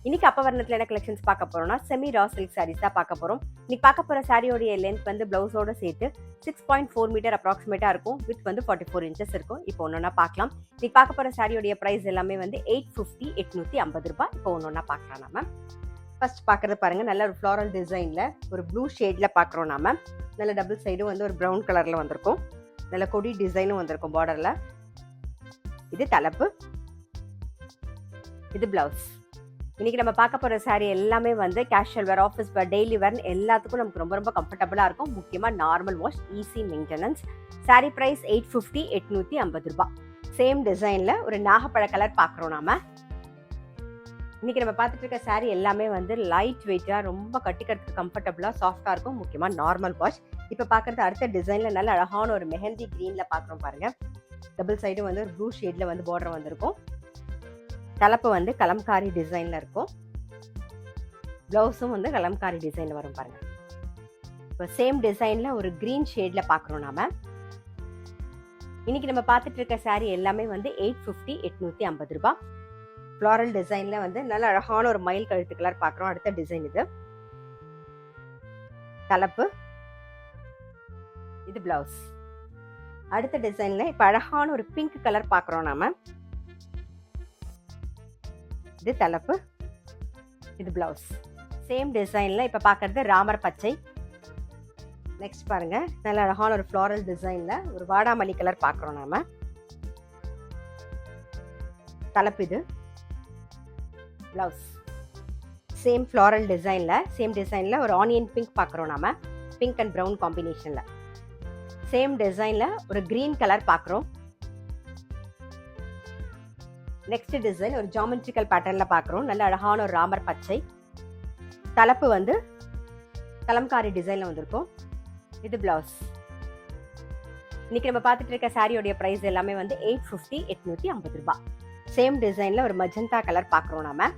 இன்னைக்கு அப்பவர்ணத்துல என்ன கலெக்ஷன்ஸ் பார்க்க போறோம்னா செமி ரா சில்க் சாரீஸ் தான் பார்க்க போறோம். இன்னைக்கு பார்க்க போற சாரியோடைய லென்த் வந்து பிளவுஸோட சேர்த்து 6.4 மீட்டர் அப்ராக்சிமேட்டா இருக்கும். வித் வந்து 44 இன்ச்சஸ் இருக்கும். இப்போ ஒன்னொன்னா பார்க்கலாம். இன்னைக்கு பார்க்க போற சாரியோடைய பிரைஸ் எல்லாமே வந்து 850 850 ரூபாய். இப்போ ஒன்னொன்னா பார்க்கலாம். நாம ஃபர்ஸ்ட் பார்க்கறது பாருங்க, நல்ல ஒரு ஃப்ளாரல் டிசைன்ல ஒரு ப்ளூ ஷேட்ல பார்க்குறோம். நாம நல்ல டபுள் சைடும் வந்து ஒரு ப்ரௌன் கலர்ல வந்திருக்கும். நல்ல கொடி டிசைனும் வந்திருக்கும் பார்டர்ல. இது தலைப்பு, இது பிளவுஸ். இன்னைக்கு நம்ம பார்க்க போற சாரி எல்லாமே வந்து casual wear, office wear, daily wear எல்லாத்துக்கும் நமக்கு ரொம்ப ரொம்ப கம்ஃபர்டபுளா இருக்கும். முக்கியமா normal wash, easy maintenance. Sari price 850 850 ரூபாய். சேம் டிசைன்ல ஒரு நாகப்பழ கலர் பார்க்குறோம். நாம இன்னைக்கு நம்ம பார்த்துட்டு இருக்க சாரி எல்லாமே வந்து லைட் வெயிட்டா, ரொம்ப கட்டிக்கிறதுக்கு கம்ஃபர்டபுளா, சாஃப்டா இருக்கும். முக்கியமா நார்மல் வாஷ். இப்ப பாக்குறது அடுத்த டிசைன்ல நல்ல அழகான ஒரு மெஹந்தி கிரீன்ல பாக்குறோம் பாருங்க. டபுள் சைடு வந்து ஒரு ப்ளூ ஷேட்ல வந்து பார்டர் வந்திருக்கும். தலைப்பு வந்து கலம்காரி டிசைன்ல இருக்கும். பிளவுஸும் வந்து கலம்காரி டிசைன்ல வரும் பாருங்க. இப்போ சேம் டிசைன்ல ஒரு கிரீன் ஷேட்ல பாக்குறோம். நாம இன்னைக்கு நம்ம பார்த்துட்டு இருக்க சாரி எல்லாமே வந்து 850 850 ரூபாய். ஃப்ளாரல் டிசைன்ல வந்து நல்ல அழகான ஒரு மயில் கழுத்து கலர் பாக்குறோம். அடுத்த டிசைன் இது தலைப்பு, இது பிளவுஸ். அடுத்த டிசைன்ல இப்ப அழகான ஒரு பிங்க் கலர் பாக்குறோம். நாம இது தலைப்பு, இது பிளவுஸ். சேம் டிசைன்ல இப்ப பாக்குறது ராமர் பச்சை. நெக்ஸ்ட் பாருங்க, நல்ல அழகான ஒரு ஃப்ளாரல் டிசைன்ல ஒரு வாடாமல்லி கலர் பாக்குறோம். நாம தலைப்பு, இது பிளவுஸ். சேம் ஃப்ளாரல் டிசைன்ல ஒரு ஆனியன் பிங்க் பாக்குறோம். நாம பிங்க் அண்ட் பிரவுன் காம்பினேஷன்ல. சேம் டிசைன்ல ஒரு கிரீன் கலர் பாக்குறோம். நெக்ஸ்ட் டிசைன் ஒரு ஜாமெட்ரிக்கல் பேட்டர்ன்ல பாக்குறோம். நல்ல அழகான ஒரு ராமர் பச்சை. தலைப்பு வந்து கலம்காரி டிசைன்ல வந்திருக்கும். இது பிளவுஸ். இன்னைக்கு நம்ம பார்த்துட்டு இருக்க சாரியோடைய பிரைஸ் எல்லாமே வந்து 850 850 ரூபாய். சேம் டிசைன்ல ஒரு மஜந்தா கலர் பாக்குறோம். நாம